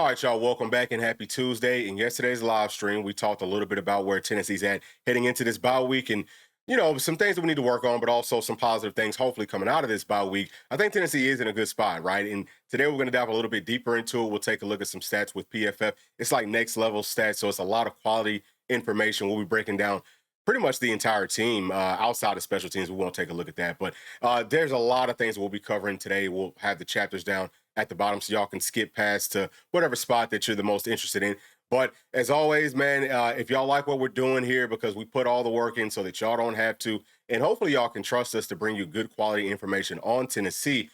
All right, y'all, welcome back and happy Tuesday. In yesterday's live stream, we talked a little bit about where Tennessee's at heading into this bye week and, some things that we need to work on, but also some positive things hopefully coming out of this bye week. I think Tennessee is in a good spot, right? And today we're going to dive a little bit deeper into it. We'll take a look at some stats with PFF. It's like next level stats, so it's a lot of quality information. We'll be breaking down pretty much the entire team outside of special teams. We won't take a look at that, but there's a lot of things we'll be covering today. We'll have the chapters down at the bottom so y'all can skip past to whatever spot that you're the most interested in. But as always, man, if y'all like what we're doing here, because we put all the work in so that y'all don't have to, and hopefully y'all can trust us to bring you good quality information on Tennessee,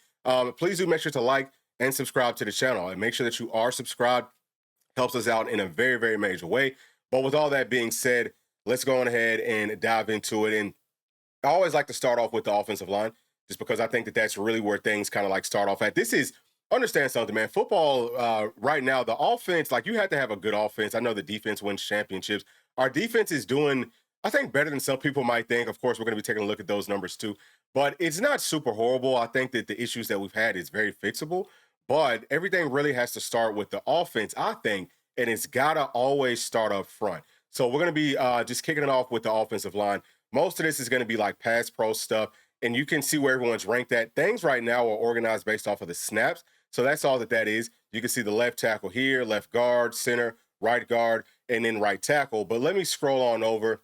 please do make sure to like and subscribe to the channel and make sure that you are subscribed. Helps us out in a very, very major way. But with all that being said, let's go on ahead and dive into it. And I always like to start off with the offensive line, just because I think that that's really where things kind of like start off at. Understand something, man. Football right now, the offense, like you have to have a good offense. I know the defense wins championships. Our defense is doing, I think, better than some people might think. Of course, we're going to be taking a look at those numbers too. But it's not super horrible. I think that the issues that we've had is very fixable. But everything really has to start with the offense, I think, and it's got to always start up front. So we're going to be just kicking it off with the offensive line. Most of this is going to be like pass pro stuff, and you can see where everyone's ranked at. Things right now are organized based off of the snaps. So that's all that is. You can see the left tackle here, left guard, center, right guard, and then right tackle. But let me scroll on over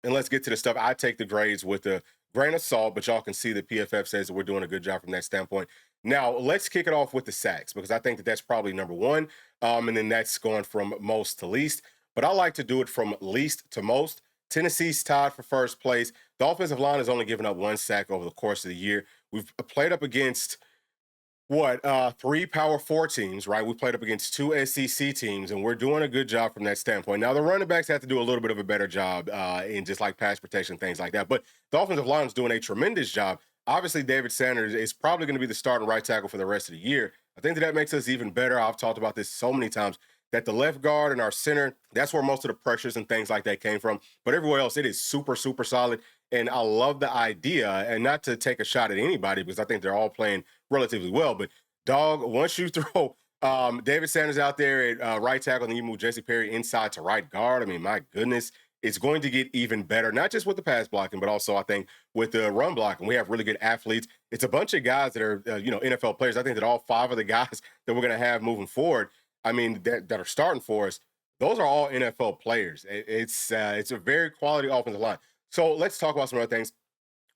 and let's get to the stuff. I take the grades with a grain of salt, but y'all can see that PFF says that we're doing a good job from that standpoint. Now, let's kick it off with the sacks, because I think that that's probably number one, and then that's going from most to least. But I like to do it from least to most. Tennessee's tied for first place. The offensive line has only given up one sack over the course of the year. We've played up against three Power 4 teams, right? We played up against two SEC teams, and we're doing a good job from that standpoint. Now, the running backs have to do a little bit of a better job in just like pass protection, things like that. But the offensive line is doing a tremendous job. Obviously, David Sanders is probably going to be the starting right tackle for the rest of the year. I think that makes us even better. I've talked about this so many times, that the left guard and our center, that's where most of the pressures and things like that came from. But everywhere else, it is super, super solid. And I love the idea, and not to take a shot at anybody, because I think they're all playing relatively well. But, dog, once you throw David Sanders out there at right tackle, and then you move Jesse Perry inside to right guard, I mean, my goodness, it's going to get even better, not just with the pass blocking, but also I think with the run blocking. We have really good athletes. It's a bunch of guys that are, NFL players. I think that all five of the guys that we're going to have moving forward, I mean, that are starting for us, those are all NFL players. It's a very quality offensive line. So let's talk about some other things.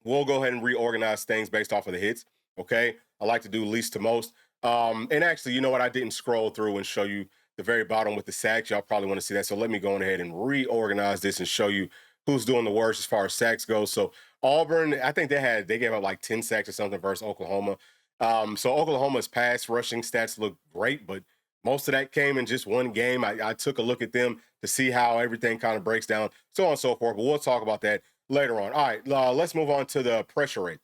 We'll go ahead and reorganize things based off of the hits, okay? I like to do least to most. And actually, you know what? I didn't scroll through and show you the very bottom with the sacks. Y'all probably want to see that. So let me go on ahead and reorganize this and show you who's doing the worst as far as sacks go. So Auburn, I think they gave up like 10 sacks or something versus Oklahoma. So Oklahoma's pass rushing stats look great, but most of that came in just one game. I took a look at them to see how everything kind of breaks down, so on and so forth. But we'll talk about that later on. All right, let's move on to the pressure rate,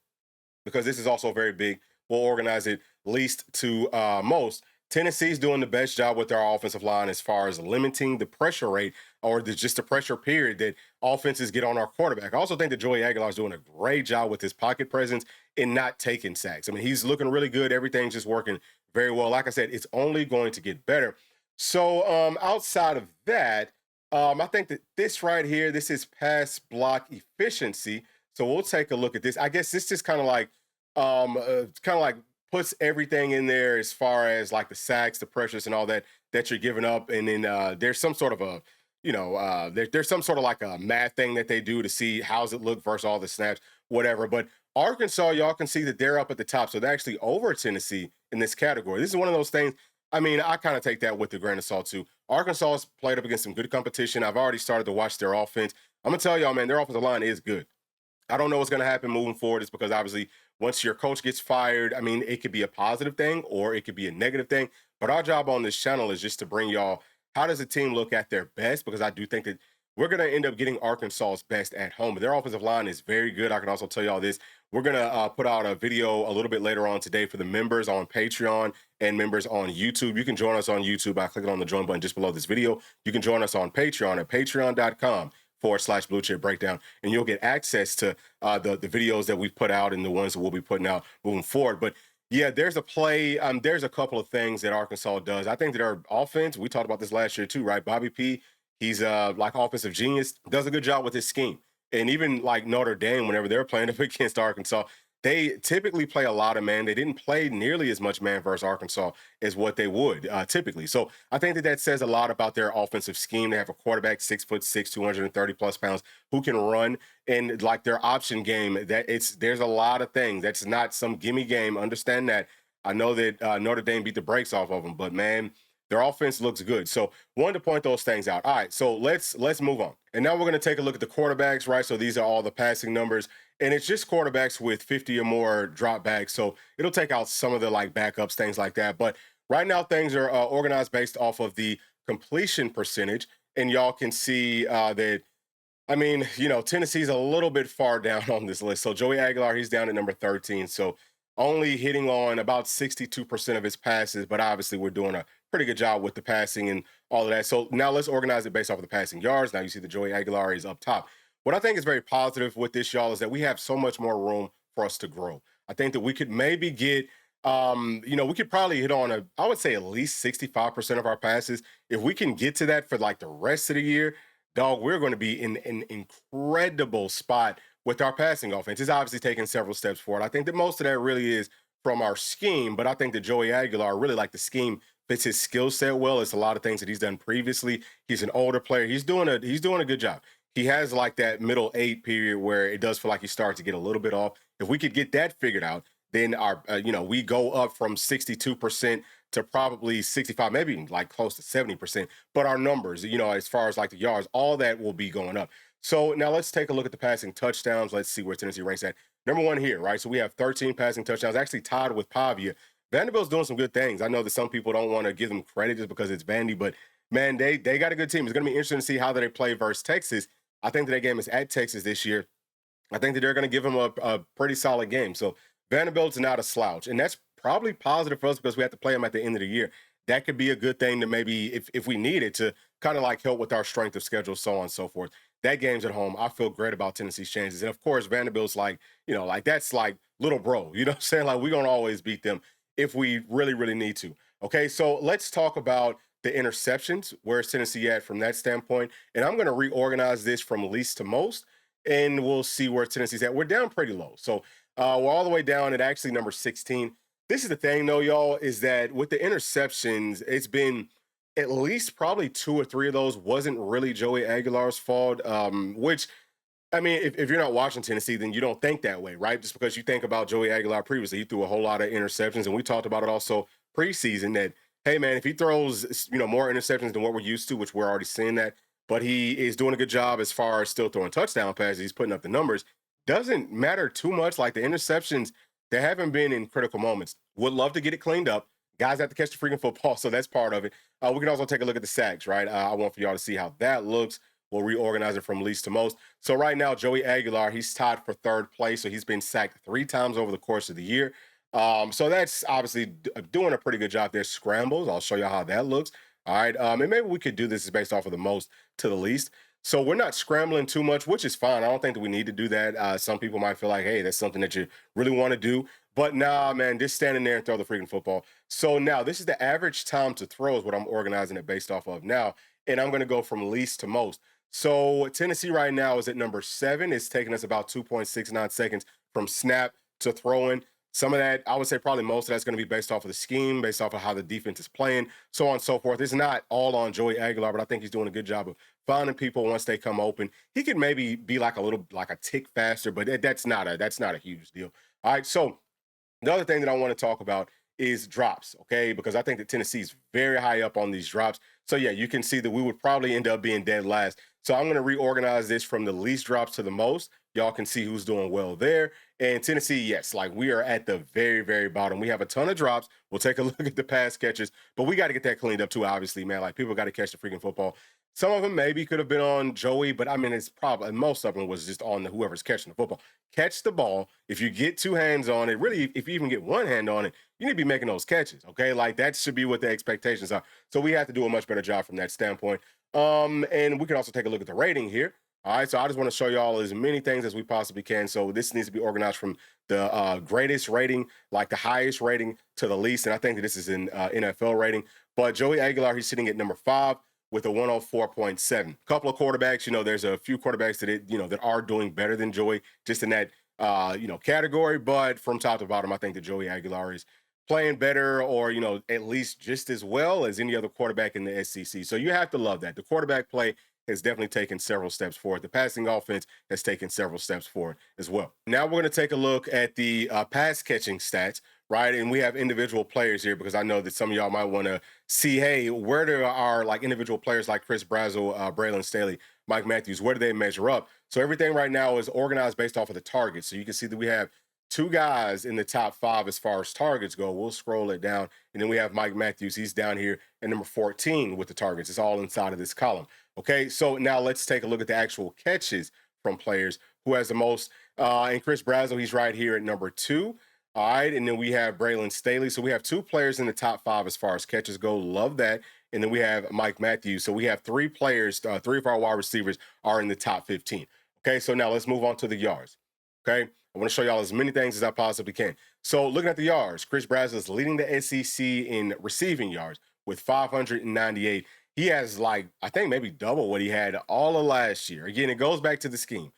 because this is also very big. We'll organize it least to most. Tennessee's doing the best job with their offensive line as far as limiting the pressure rate, or just the pressure period that offenses get on our quarterback. I also think that Joey Aguilar is doing a great job with his pocket presence and not taking sacks. I mean, he's looking really good. Everything's just working very well. Like I said, it's only going to get better. So outside of that, I think that this right here, this is pass block efficiency. So we'll take a look at this. I guess this just kind of like puts everything in there as far as like the sacks, the pressures, and all that you're giving up. And then there's some sort of a, there's some sort of like a math thing that they do to see how's it look versus all the snaps, whatever. But Arkansas, y'all can see that they're up at the top. So they're actually over Tennessee in this category. This is one of those things. I mean, I kind of take that with a grain of salt too. Arkansas has played up against some good competition. I've already started to watch their offense. I'm going to tell y'all, man, their offensive line is good. I don't know what's going to happen moving forward. It's because obviously once your coach gets fired, I mean, it could be a positive thing or it could be a negative thing. But our job on this channel is just to bring y'all, how does a team look at their best? Because I do think that we're going to end up getting Arkansas's best at home. But their offensive line is very good. I can also tell y'all this. We're going to put out a video a little bit later on today for the members on Patreon and members on YouTube. You can join us on YouTube by clicking on the join button just below this video. You can join us on Patreon at patreon.com/Bluechip Breakdown, and you'll get access to the videos that we've put out and the ones that we'll be putting out moving forward. But Yeah, there's a play. There's a couple of things that Arkansas does. I think that our offense, we talked about this last year too, right? Bobby P, he's like offensive genius, does a good job with his scheme. And even like Notre Dame, whenever they're playing up against Arkansas, they typically play a lot of man. They didn't play nearly as much man versus Arkansas as what they would typically. So I think that that says a lot about their offensive scheme. They have a quarterback 6'6", 230 plus pounds, who can run, and like their option game. That there's a lot of things. That's not some gimme game. Understand that. I know that Notre Dame beat the brakes off of them, but man, their offense looks good. So wanted to point those things out. All right, so let's move on. And now we're going to take a look at the quarterbacks, right? So these are all the passing numbers, and it's just quarterbacks with 50 or more dropbacks. So it'll take out some of the like backups, things like that. But right now things are organized based off of the completion percentage, and y'all can see that. I mean, Tennessee's a little bit far down on this list. So Joey Aguilar, he's down at number 13. So only hitting on about 62% of his passes, but obviously we're doing a pretty good job with the passing and all of that. So now let's organize it based off of the passing yards. Now you see the Joey Aguilar is up top. What I think is very positive with this, y'all, is that we have so much more room for us to grow. I think that we could maybe get, we could probably hit on I would say at least 65% of our passes. If we can get to that for like the rest of the year, dog, we're going to be in an incredible spot with our passing offense. It's obviously taken several steps forward. I think that most of that really is from our scheme, but I think that Joey Aguilar really like the scheme fits his skill set well. It's a lot of things that he's done previously. He's an older player. He's doing a good job. He has like that middle eight period where it does feel like he starts to get a little bit off. If we could get that figured out, then our we go up from 62% to probably 65, maybe even like close to 70%. But our numbers, as far as like the yards, all that will be going up. So now let's take a look at the passing touchdowns. Let's see where Tennessee ranks at. Number one here, right? So we have 13 passing touchdowns, actually tied with Pavia. Vanderbilt's doing some good things. I know that some people don't want to give them credit just because it's Vandy, but man, they got a good team. It's going to be interesting to see how they play versus Texas. I think that game is at Texas this year. I think that they're going to give them a pretty solid game. So Vanderbilt's not a slouch, and that's probably positive for us because we have to play them at the end of the year. That could be a good thing to maybe, if we need it, to kind of like help with our strength of schedule, so on and so forth. That game's at home. I feel great about Tennessee's chances. And of course, Vanderbilt's like, like that's like little bro. You know what I'm saying? Like we're going to always beat them if we really, really need to. Okay, so let's talk about the interceptions. Where's Tennessee at from that standpoint? And I'm going to reorganize this from least to most, and we'll see where Tennessee's at. We're down pretty low. So we're all the way down at actually number 16. This is the thing, though, y'all, is that with the interceptions, it's been at least probably two or three of those wasn't really Joey Aguilar's fault, which, I mean, if you're not watching Tennessee, then you don't think that way, right? Just because you think about Joey Aguilar previously, he threw a whole lot of interceptions, and we talked about it also preseason that, hey, man, if he throws, more interceptions than what we're used to, which we're already seeing that, but he is doing a good job as far as still throwing touchdown passes, he's putting up the numbers, doesn't matter too much. Like the interceptions, they haven't been in critical moments. Would love to get it cleaned up. Guys have to catch the freaking football, so that's part of it. We can also take a look at the sacks, right? I want for y'all to see how that looks. We'll reorganize it from least to most. So right now, Joey Aguilar, he's tied for third place. So he's been sacked 3 times over the course of the year. So that's obviously doing a pretty good job there. Scrambles, I'll show you how that looks. All right, and maybe we could do this based off of the most to the least. So we're not scrambling too much, which is fine. I don't think that we need to do that. Some people might feel like, hey, that's something that you really want to do. But nah, man, just standing there and throw the freaking football. So now this is the average time to throw is what I'm organizing it based off of now. And I'm going to go from least to most. So Tennessee right now is at number 7. It's taking us about 2.69 seconds from snap to throwing. Some of that, I would say probably most of that's going to be based off of the scheme, based off of how the defense is playing, so on and so forth. It's not all on Joey Aguilar, but I think he's doing a good job of finding people once they come open. He could maybe be like a tick faster, but that's not a huge deal. All right, so the other thing that I want to talk about is drops, okay? Because I think that Tennessee's very high up on these drops. So yeah, you can see that we would probably end up being dead last. So I'm going to reorganize this from the least drops to the most. Y'all can see who's doing well there. And Tennessee, yes, like we are at the very, very bottom. We have a ton of drops. We'll take a look at the pass catches, but we got to get that cleaned up too, obviously, man. Like people got to catch the freaking football. Some of them maybe could have been on Joey, but I mean, it's probably most of them was just on whoever's catching the football. Catch the ball. If you get 2 hands on it, really, if you even get 1 hand on it, you need to be making those catches, okay? Like that should be what the expectations are. So we have to do a much better job from that standpoint. And we can also take a look at the rating here. All right, so I just want to show y'all as many things as we possibly can. So this needs to be organized from the greatest rating, like the highest rating, to the least. And I think that this is an NFL rating. But Joey Aguilar, he's sitting at number 5 with a 104.7. A couple of quarterbacks, there's a few quarterbacks that are doing better than Joey, just in that category. But from top to bottom, I think that Joey Aguilar is playing better, or at least just as well as any other quarterback in the SEC. So you have to love that. The quarterback play has definitely taken several steps forward. The passing offense has taken several steps forward as well. Now we're going to take a look at the pass catching stats, right? And we have individual players here, because I know that some of y'all might want to see, hey, where do our individual players like Chris Brazzell, Braylon Staley, Mike Matthews, where do they measure up? So everything right now is organized based off of the targets. So you can see that we have 2 guys in the top 5 as far as targets go. We'll scroll it down. And then we have Mike Matthews. He's down here at number 14 with the targets. It's all inside of this column. Okay, so now let's take a look at the actual catches from players. Who has the most? And Chris Brazzell, he's right here at number 2. All right, and then we have Braylon Staley. So we have 2 players in the top 5 as far as catches go. Love that. And then we have Mike Matthews. So we have 3 players, 3 of our wide receivers are in the top 15. Okay, so now let's move on to the yards. Okay, I want to show y'all as many things as I possibly can. So looking at the yards, Chris Brazzell is leading the SEC in receiving yards with 598. He has I think maybe double what he had all of last year. Again, it goes back to the scheme.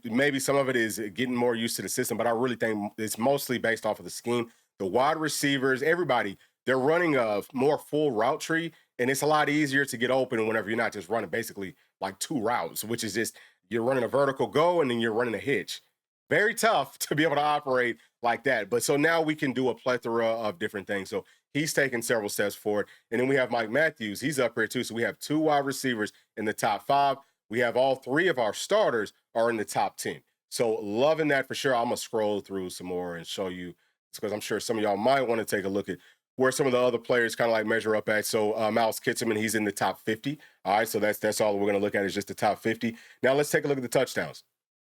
Maybe some of it is getting more used to the system, but I really think it's mostly based off of the scheme. The wide receivers, everybody, they're running a more full route tree, and it's a lot easier to get open whenever you're not just running basically like 2 routes, which is just you're running a vertical go and then you're running a hitch. Very tough to be able to operate like that. But so now we can do a plethora of different things. So he's taken several steps forward. And then we have Mike Matthews. He's up here too. So we have 2 wide receivers in the top 5. We have all 3 of our starters are in the top 10. So loving that for sure. I'm going to scroll through some more and show you, because I'm sure some of y'all might want to take a look at where some of the other players kind of measure up at. So Miles Kitselman, he's in the top 50. All right, so that's all we're going to look at is just the top 50. Now let's take a look at the touchdowns.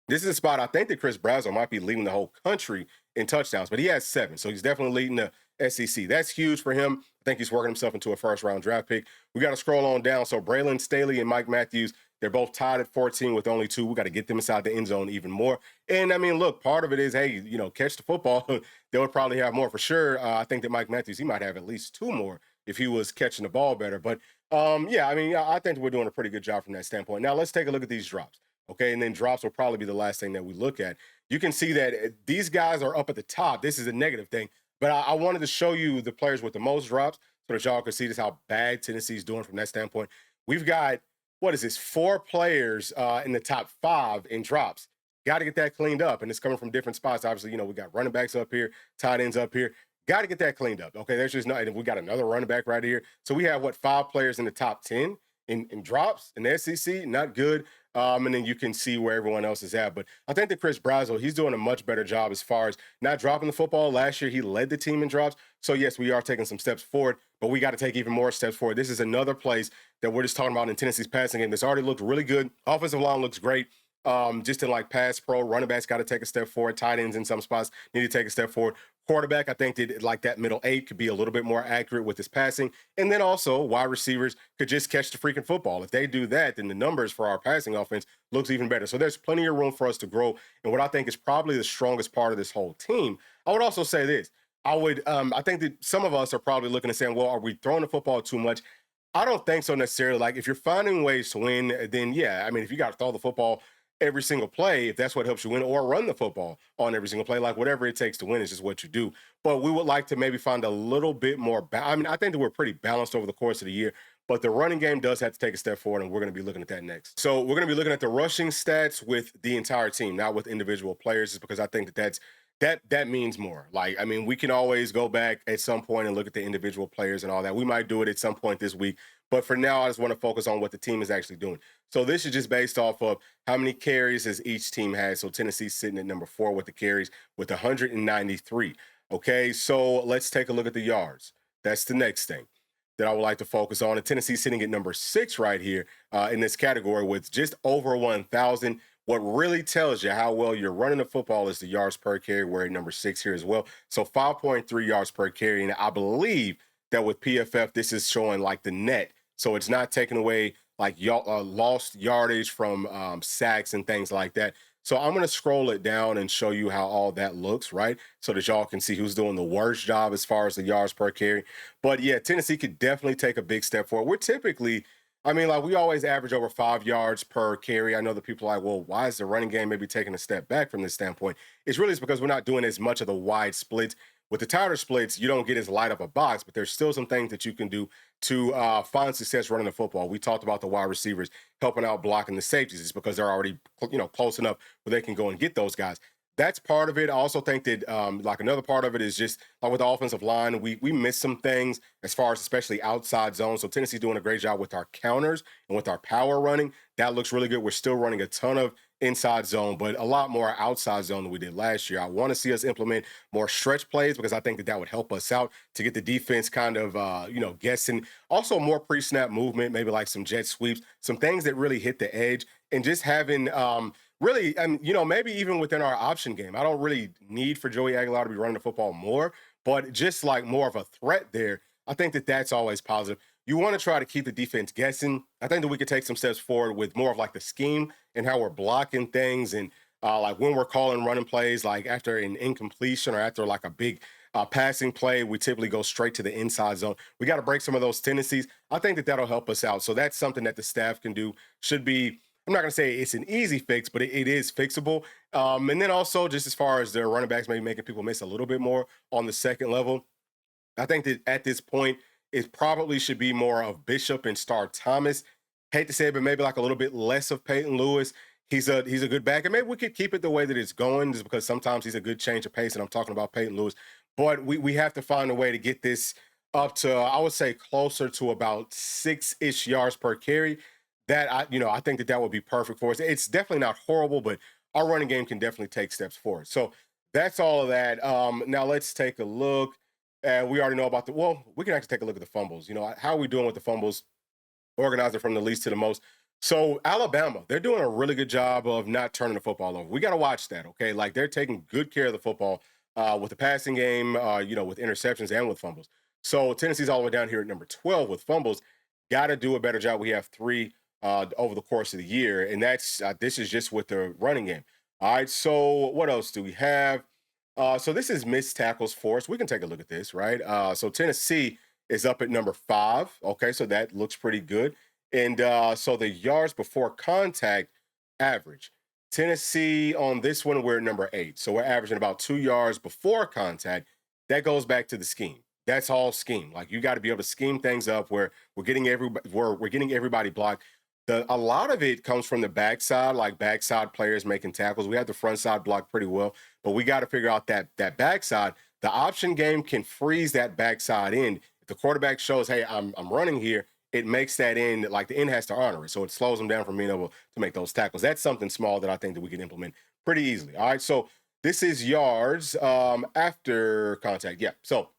This is a spot I think that Chris Brazzell might be leading the whole country in touchdowns, but he has 7. So he's definitely leading the SEC. That's huge for him. I think he's working himself into a first-round draft pick. We got to scroll on down. So Braylon Staley and Mike Matthews, they're both tied at 14 with only 2. We got to get them inside the end zone even more. And, I mean, look, part of it is, hey, catch the football. They would probably have more for sure. I think that Mike Matthews, he might have at least 2 more if he was catching the ball better. But, yeah, I mean, I think we're doing a pretty good job from that standpoint. Now, let's take a look at these drops. Okay, and then drops will probably be the last thing that we look at. You can see that these guys are up at the top. This is a negative thing, but I wanted to show you the players with the most drops so that y'all can see just how bad Tennessee's doing from that standpoint. We've got, 4 players in the top 5 in drops. Got to get that cleaned up, and it's coming from different spots. Obviously, we got running backs up here, tight ends up here. Got to get that cleaned up. Okay, there's just not. We got another running back right here. So we have 5 players in the top 10 in drops in the SEC. Not good. And then you can see where everyone else is at. But I think that Chris Brazzell, he's doing a much better job as far as not dropping the football. Last year, he led the team in drops. So, yes, we are taking some steps forward, but we got to take even more steps forward. This is another place that we're just talking about in Tennessee's passing game that's already looked really good. Offensive line looks great. Just in pass pro, running backs got to take a step forward. Tight ends in some spots need to take a step forward. Quarterback, I think that that middle 8 could be a little bit more accurate with his passing. And then also wide receivers could just catch the freaking football. If they do that, then the numbers for our passing offense looks even better. So there's plenty of room for us to grow. And what I think is probably the strongest part of this whole team, I would also say this. I think that some of us are probably looking and saying, well, are we throwing the football too much? I don't think so necessarily. If you're finding ways to win, then yeah, I mean, if you got to throw the football every single play, if that's what helps you win, or run the football on every single play, whatever it takes to win is just what you do. But we would like to maybe find a little bit more. I mean, I think that we're pretty balanced over the course of the year, but the running game does have to take a step forward, and we're going to be looking at that next. So we're going to be looking at the rushing stats with the entire team, not with individual players, just because I think that means more. I mean, we can always go back at some point and look at the individual players and all that. We might do it at some point this week, but for now, I just want to focus on what the team is actually doing. So this is just based off of how many carries has each team had. So Tennessee's sitting at number 4 with the carries with 193. Okay, so let's take a look at the yards. That's the next thing that I would like to focus on. And Tennessee's sitting at number 6 right here in this category with just over 1,000. What really tells you how well you're running the football is the yards per carry. We're at number 6 here as well. So 5.3 yards per carry. And I believe that with PFF, this is showing the net. So it's not taking away like lost yardage from sacks and things like that. So I'm going to scroll it down and show you how all that looks, right? So that y'all can see who's doing the worst job as far as the yards per carry. But yeah, Tennessee could definitely take a big step forward. We're typically, I mean, like we always average over 5 yards per carry. I know that people are like, well, why is the running game maybe taking a step back from this standpoint? It's really because we're not doing as much of the wide splits. With the tighter splits, you don't get as light of a box, but there's still some things that you can do to find success running the football. We talked about the wide receivers helping out blocking the safeties. It's because they're already, close enough where they can go and get those guys. That's part of it. I also think that like another part of it is just like with the offensive line, we miss some things as far as especially outside zone. So Tennessee's doing a great job with our counters and with our power running. That looks really good. We're still running a ton of inside zone, but a lot more outside zone than we did last year. I want to see us implement more stretch plays because I think that would help us out to get the defense kind of, guessing. Also more pre-snap movement, maybe like some jet sweeps, some things that really hit the edge, and just having really, and maybe even within our option game. I don't really need for Joey Aguilar to be running the football more, but just like more of a threat there. I think that that's always positive. You want to try to keep the defense guessing. I think that we could take some steps forward with more of like the scheme and how we're blocking things and like when we're calling running plays, like after an incompletion or after like a big passing play, we typically go straight to the inside zone. We got to break some of those tendencies. I think that that'll help us out. So that's something that the staff can do. Should be, I'm not going to say it's an easy fix, but it is fixable. And then also just as far as their running backs, maybe making people miss a little bit more on the second level. I think that at this point, it probably should be more of Bishop and Star Thomas. Hate to say it, but maybe like a little bit less of Peyton Lewis. He's a good back, and maybe we could keep it the way that it's going, just because sometimes he's a good change of pace. And I'm talking about Peyton Lewis, but we have to find a way to get this up to I would say closer to about 6-ish yards per carry. That I think that would be perfect for us. It's definitely not horrible, but our running game can definitely take steps forward. So that's all of that. Now let's take a look. And we already know about we can actually take a look at the fumbles. How are we doing with the fumbles? Organize it from the least to the most. So Alabama, they're doing a really good job of not turning the football over. We got to watch that, okay? Like they're taking good care of the football with the passing game, with interceptions and with fumbles. So Tennessee's all the way down here at number 12 with fumbles. Got to do a better job. We have 3 over the course of the year, and this is just with the running game. All right, so what else do we have? So this is missed tackles for us. We can take a look at this, right? So Tennessee is up at number 5. Okay, so that looks pretty good. And so the yards before contact average. Tennessee on this one, we're at number 8. So we're averaging about 2 yards before contact. That goes back to the scheme. That's all scheme. Like you got to be able to scheme things up where we're getting everybody blocked. A lot of it comes from the backside, like backside players making tackles. We have the front side blocked pretty well, but we got to figure out that backside. The option game can freeze that backside end. If the quarterback shows, hey, I'm running here, it makes that end, like the end has to honor it. So it slows them down from being able to make those tackles. That's something small that I think that we can implement pretty easily. All right, so this is yards after contact. Yeah, so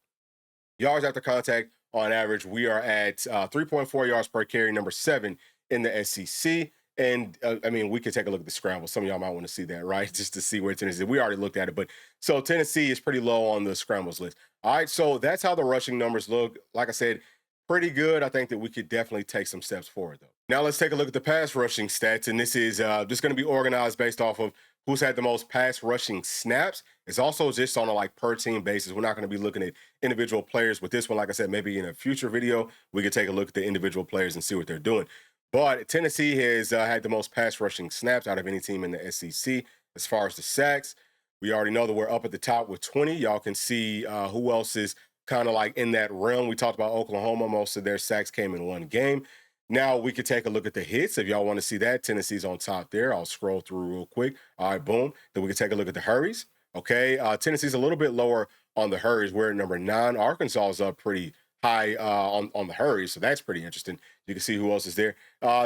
yards after contact on average, we are at 3.4 yards per carry, number 7 in the SEC. And we could take a look at the scramble. Some of y'all might want to see that, right? Just to see where Tennessee, we already looked at it. But so Tennessee is pretty low on the scrambles list. All right, so that's how the rushing numbers look. Like I said, pretty good. I think that we could definitely take some steps forward, though. Now let's take a look at the pass rushing stats. And this is just going to be organized based off of who's had the most pass rushing snaps. It's also just on a per team basis. We're not going to be looking at individual players with this one. Like I said, maybe in a future video, we could take a look at the individual players and see what they're doing. But Tennessee has had the most pass rushing snaps out of any team in the SEC. As far as the sacks, we already know that we're up at the top with 20. Y'all can see who else is kind of in that realm. We talked about Oklahoma. Most of their sacks came in one game. Now we could take a look at the hits. If y'all want to see that, Tennessee's on top there. I'll scroll through real quick. All right, boom. Then we can take a look at the hurries. Okay, Tennessee's a little bit lower on the hurries. We're at number 9. Arkansas is up pretty high on the hurries, so that's pretty interesting. You can see who else is there.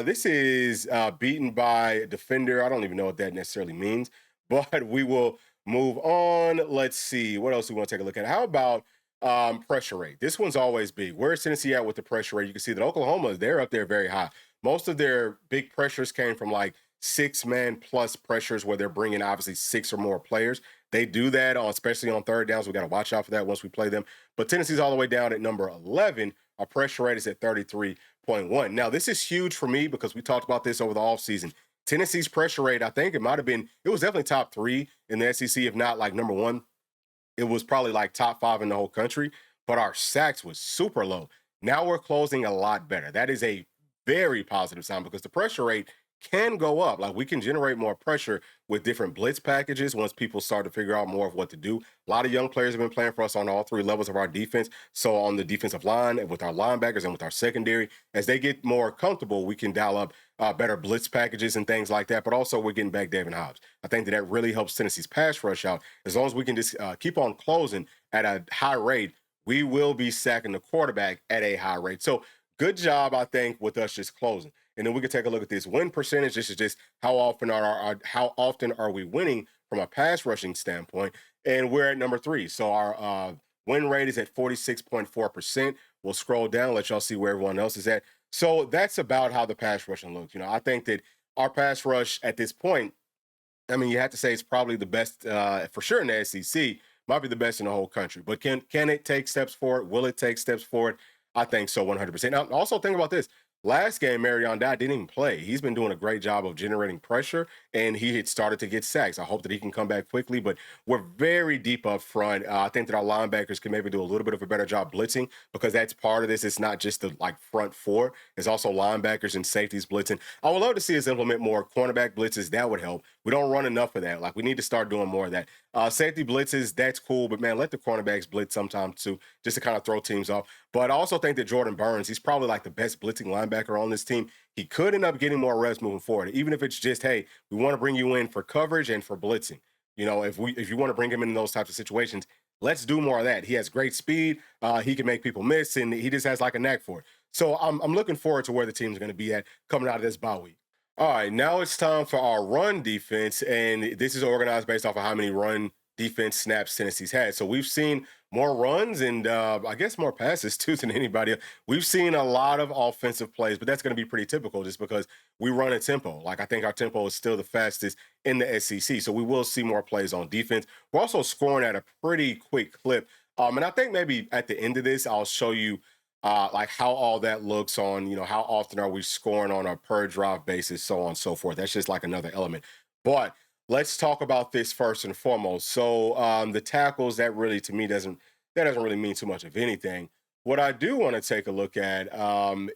This is beaten by a defender. I don't even know what that necessarily means, but we will move on. Let's see. What else do we want to take a look at? How about pressure rate? This one's always big. Where's Tennessee at with the pressure rate? You can see that Oklahoma, they're up there very high. Most of their big pressures came from 6-man plus pressures where they're bringing obviously 6 or more players. They do that especially on third downs. We got to watch out for that once we play them. But Tennessee's all the way down at number 11 Our pressure rate is at 33.1. Now, this is huge for me because we talked about this over the offseason. Tennessee's pressure rate, I think it might have been, it was definitely top three in the SEC, if not like number one. It was probably like top five in the whole country, but our sacks was super low. Now we're closing a lot better. That is a very positive sign because the pressure rate can go up. Like we can generate more pressure with different blitz packages once people start to figure out more of what to do. A lot of young players have been playing for us on all three levels of our defense. So on the defensive line and with our linebackers and with our secondary, as they get more comfortable, we can dial up better blitz packages and things like that. But also we're getting back David Hobbs. I think that really helps Tennessee's pass rush out. As long as we can just keep on closing at a high rate, we will be sacking the quarterback at a high rate. So good job, I think, with us just closing. And then we can take a look at this win percentage. This is just how often are we winning from a pass rushing standpoint. And we're at number 3. So our win rate is at 46.4%. We'll scroll down, let y'all see where everyone else is at. So that's about how the pass rushing looks. I think that our pass rush at this point, I mean, you have to say it's probably the best for sure in the SEC. Might be the best in the whole country. But can it take steps forward? Will it take steps forward? I think so, 100%. Now, also think about this. Last game, Marion Dye didn't even play. He's been doing a great job of generating pressure, and he had started to get sacks. I hope that he can come back quickly, but we're very deep up front. I think that our linebackers can maybe do a little bit of a better job blitzing because that's part of this. It's not just the front four. It's also linebackers and safeties blitzing. I would love to see us implement more cornerback blitzes. That would help. We don't run enough of that. We need to start doing more of that. Safety blitzes, that's cool, but man, let the cornerbacks blitz sometimes too, just to kind of throw teams off. But I also think that Jordan Burns, he's probably the best blitzing linebacker on this team. He could end up getting more reps moving forward, even if it's just, hey, we want to bring you in for coverage and for blitzing. If you want to bring him in those types of situations, let's do more of that. He has great speed. He can make people miss, and he just has a knack for it. So I'm looking forward to where the team's going to be at coming out of this bye week. All right, now it's time for our run defense, and this is organized based off of how many run defense snaps Tennessee's had. So we've seen more runs and I guess more passes too than anybody else. We've seen a lot of offensive plays, but that's going to be pretty typical just because we run a tempo. I think our tempo is still the fastest in the SEC. So we will see more plays on defense. We're also scoring at a pretty quick clip. And I think maybe at the end of this, I'll show you how all that looks on, how often are we scoring on a per drive basis, so on and so forth. That's just another element. But let's talk about this first and foremost. So the tackles, that really, to me, doesn't really mean too much of anything. What I do want to take a look at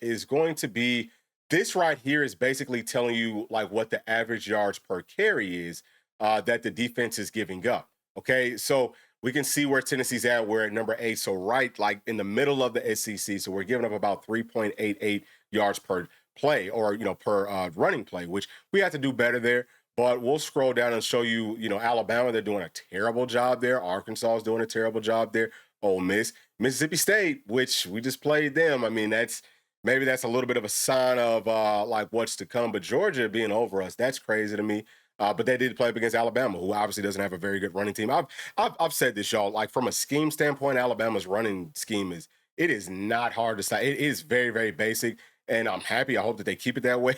is going to be this right here is basically telling you what the average yards per carry is that the defense is giving up. Okay, so we can see where Tennessee's at. We're at number 8, so right in the middle of the SEC. So we're giving up about 3.88 yards per play, or per running play, which we have to do better there. But we'll scroll down and show you, Alabama, they're doing a terrible job there. Arkansas is doing a terrible job there. Ole Miss, Mississippi State, which we just played them. I mean, that's a little bit of a sign of what's to come. But Georgia being over us, that's crazy to me. But they did play up against Alabama, who obviously doesn't have a very good running team. I've said this, y'all. From a scheme standpoint, Alabama's running scheme is not hard to stop. It is very, very basic, and I'm happy. I hope that they keep it that way.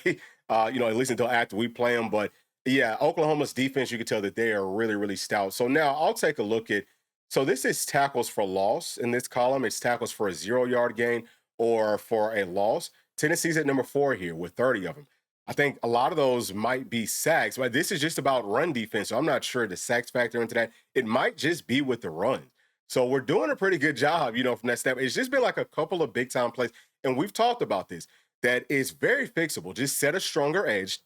At least until after we play them. But yeah, Oklahoma's defense, you can tell that they are really, really stout. So now I'll take a look at. So this is tackles for loss in this column. It's tackles for a 0-yard gain or for a loss. Tennessee's at number 4 here with 30 of them. I think a lot of those might be sacks, but this is just about run defense. So I'm not sure the sacks factor into that. It might just be with the run. So we're doing a pretty good job, from that step. It's just been a couple of big time plays. And we've talked about this, that is very fixable. Just set a stronger edge.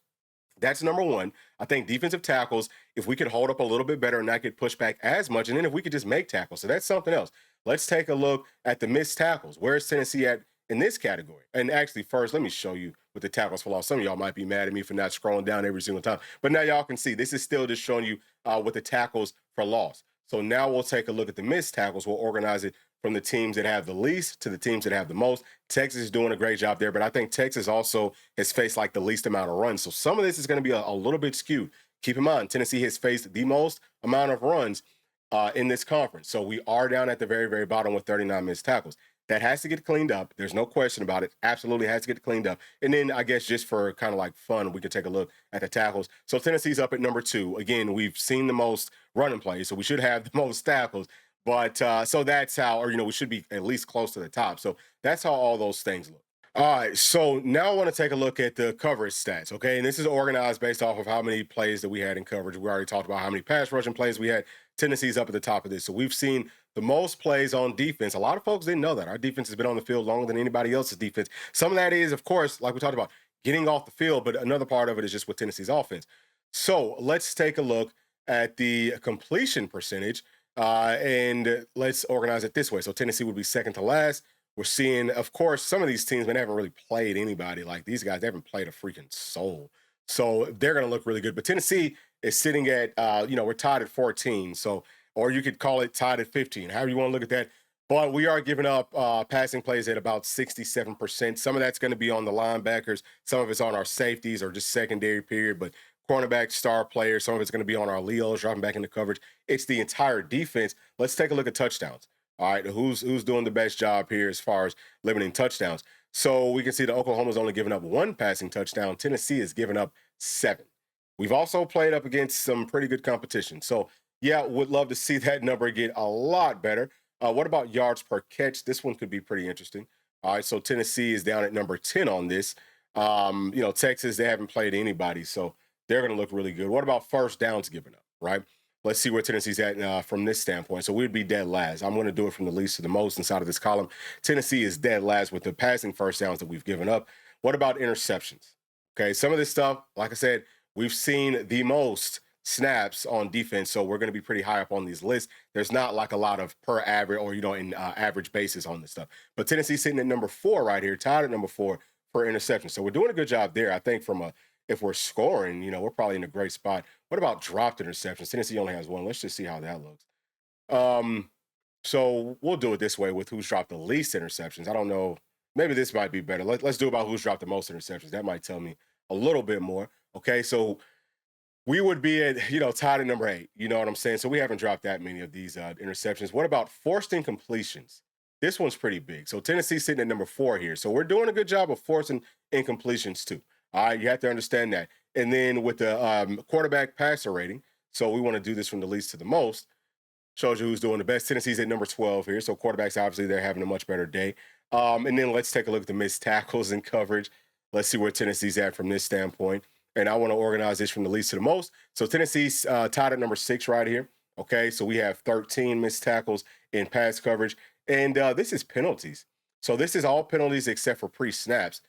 That's number 1. I think defensive tackles, if we could hold up a little bit better and not get pushed back as much, and then if we could just make tackles. So that's something else. Let's take a look at the missed tackles. Where is Tennessee at in this category? And actually, first, let me show you with the tackles for loss. Some of y'all might be mad at me for not scrolling down every single time. But now y'all can see this is still just showing you with the tackles for loss. So now we'll take a look at the missed tackles. We'll organize it from the teams that have the least to the teams that have the most. Texas is doing a great job there, but I think Texas also has faced the least amount of runs. So some of this is going to be a little bit skewed. Keep in mind, Tennessee has faced the most amount of runs in this conference. So we are down at the very, very bottom with 39 missed tackles. That has to get cleaned up. There's no question about it. Absolutely has to get cleaned up. And then I guess just for kind of fun, we can take a look at the tackles. So Tennessee's up at number 2. Again, we've seen the most running plays, so we should have the most tackles. But so that's how, or we should be at least close to the top. So that's how all those things look. All right, so now I want to take a look at the coverage stats, okay? And this is organized based off of how many plays that we had in coverage. We already talked about how many pass rushing plays we had. Tennessee's up at the top of this. So we've seen the most plays on defense. A lot of folks didn't know that. Our defense has been on the field longer than anybody else's defense. Some of that is, of course, like we talked about, getting off the field, but another part of it is just with Tennessee's offense. So let's take a look at the completion percentage, and let's organize it this way. So Tennessee would be second to last. We're seeing, of course, some of these teams, man, they haven't really played anybody. Like these guys, they haven't played a freaking soul. So they're going to look really good. But Tennessee is sitting at, we're tied at 14. So, or you could call it tied at 15, however you want to look at that. But we are giving up passing plays at about 67%. Some of that's going to be on the linebackers. Some of it's on our safeties or just secondary period. But cornerback, star players, some of it's going to be on our Leos, dropping back into coverage. It's the entire defense. Let's take a look at touchdowns. All right, who's doing the best job here as far as limiting touchdowns? So we can see that Oklahoma's only given up 1 passing touchdown. Tennessee has given up 7. We've also played up against some pretty good competition. So, yeah, would love to see that number get a lot better. What about yards per catch? This one could be pretty interesting. All right, so Tennessee is down at number 10 on this. Texas, they haven't played anybody, so they're going to look really good. What about first downs given up, right? Let's see where Tennessee's at from this standpoint. So we'd be dead last. I'm going to do it from the least to the most inside of this column. Tennessee is dead last with the passing first downs that we've given up. What about interceptions? Okay, some of this stuff, like I said, we've seen the most snaps on defense, so we're going to be pretty high up on these lists. There's not like a lot of per average or, in average basis on this stuff. But Tennessee's sitting at number 4 right here, tied at number 4 for interceptions. So we're doing a good job there. I think if we're scoring, we're probably in a great spot. What about dropped interceptions? Tennessee only has 1. Let's just see how that looks. So we'll do it this way with who's dropped the least interceptions. I don't know. Maybe this might be better. Let's do about who's dropped the most interceptions. That might tell me a little bit more. Okay, so we would be at, tied at number 8. You know what I'm saying? So we haven't dropped that many of these interceptions. What about forced incompletions? This one's pretty big. So Tennessee's sitting at number 4 here. So we're doing a good job of forcing incompletions too. All right, you have to understand that. And then with the quarterback passer rating, so we want to do this from the least to the most, shows you who's doing the best. Tennessee's at number 12 here. So quarterbacks, obviously, they're having a much better day. And then let's take a look at the missed tackles and coverage. Let's see where Tennessee's at from this standpoint. And I want to organize this from the least to the most. So Tennessee's tied at number 6 right here. Okay, so we have 13 missed tackles in pass coverage. And this is penalties. So this is all penalties except for pre-snaps.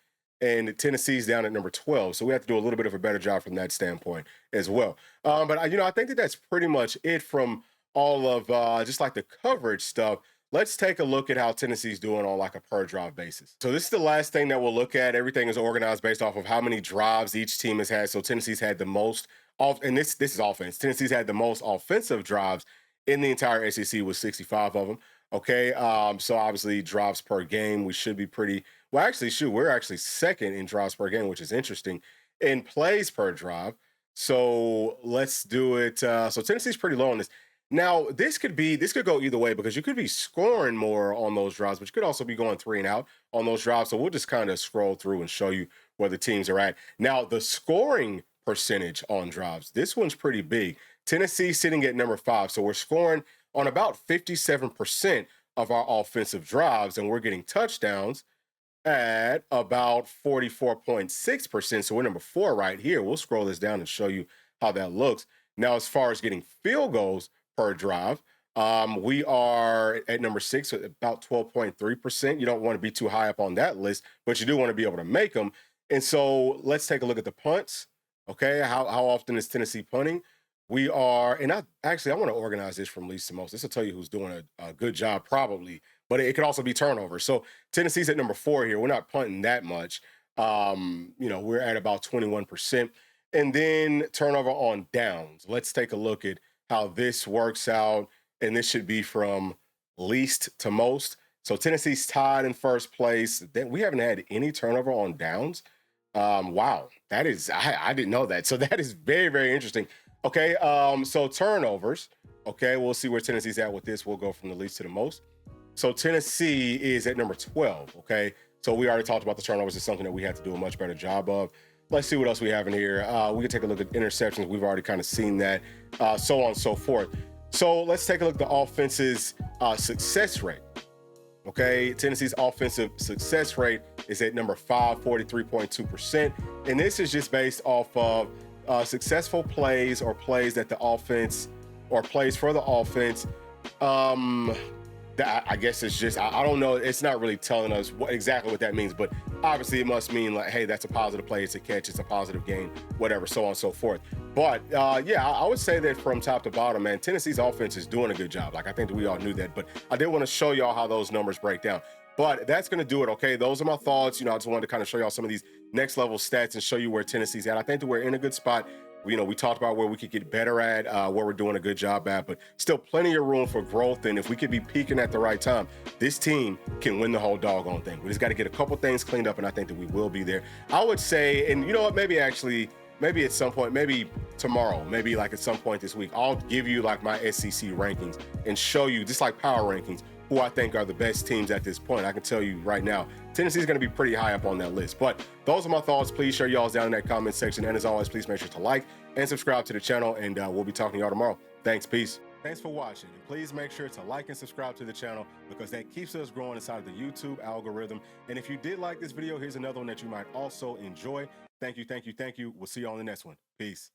And Tennessee's down at number 12. So we have to do a little bit of a better job from that standpoint as well. But I think that's pretty much it from all of just like the coverage stuff. Let's take a look at how Tennessee's doing on like a per drive basis. So this is the last thing that we'll look at. Everything is organized based off of how many drives each team has had. So Tennessee's had the most and this is offense. Tennessee's had the most offensive drives in the entire SEC with 65 of them. Okay, so obviously drives per game, we should be pretty, well, actually, we're actually second in drives per game, which is interesting, in plays per drive. So let's do it. So Tennessee's pretty low on this. Now, this could go either way because you could be scoring more on those drives, but you could also be going 3 and out on those drives. So we'll just kind of scroll through and show you where the teams are at. Now, the scoring percentage on drives, this one's pretty big. Tennessee sitting at number 5. So we're scoring on about 57% of our offensive drives, and we're getting touchdowns at about 44.6%. So we're number 4 right here. We'll scroll this down and show you how that looks. Now, as far as getting field goals per drive, we are at number 6 at about 12.3%. You don't want to be too high up on that list, but you do want to be able to make them. And so let's take a look at the punts. Okay, how often is Tennessee punting? We are, and I want to organize this from least to most. This will tell you who's doing a good job probably, but it could also be turnovers. So Tennessee's at number 4 here. We're not punting that much. We're at about 21%. And then turnover on downs. Let's take a look at how this works out. And this should be from least to most. So Tennessee's tied in first place. We haven't had any turnover on downs. Wow, that is, I didn't know that. So that is very, very interesting. Okay, so turnovers. Okay, we'll see where Tennessee's at with this. We'll go from the least to the most. So Tennessee is at number 12. Okay, so we already talked about the turnovers. It's something that we have to do a much better job of. Let's see what else we have in here. We can take a look at interceptions. We've already kind of seen that, so on and so forth. So let's take a look at the offense's success rate. Okay, Tennessee's offensive success rate is at number 5, 43.2%. And this is just based off of successful plays or plays that the offense or plays for the offense. I guess it's just, I don't know. It's not really telling us exactly what that means, but obviously it must mean like, hey, that's a positive play, it's a catch, it's a positive gain, whatever, so on and so forth. But yeah, I would say that from top to bottom, man, Tennessee's offense is doing a good job. Like, I think that we all knew that, but I did want to show y'all how those numbers break down. But that's going to do it, okay? Those are my thoughts. I just wanted to kind of show y'all some of these next level stats and show you where Tennessee's at. I think that we're in a good spot. We talked about where we could get better at, where we're doing a good job at, but still plenty of room for growth. And if we could be peaking at the right time, this team can win the whole doggone thing. We just got to get a couple things cleaned up, and I think that we will be there. I would say, and you know what, maybe at some point, maybe tomorrow, maybe like at some point this week, I'll give you like my SEC rankings and show you, just like power rankings, who I think are the best teams at this point. I can tell you right now, Tennessee's going to be pretty high up on that list. But those are my thoughts. Please share y'all's down in that comment section. And as always, please make sure to like and subscribe to the channel. And we'll be talking to y'all tomorrow. Thanks. Peace. Thanks for watching. And please make sure to like and subscribe to the channel, because that keeps us growing inside the YouTube algorithm. And if you did like this video, here's another one that you might also enjoy. Thank you. Thank you. Thank you. We'll see you on the next one. Peace.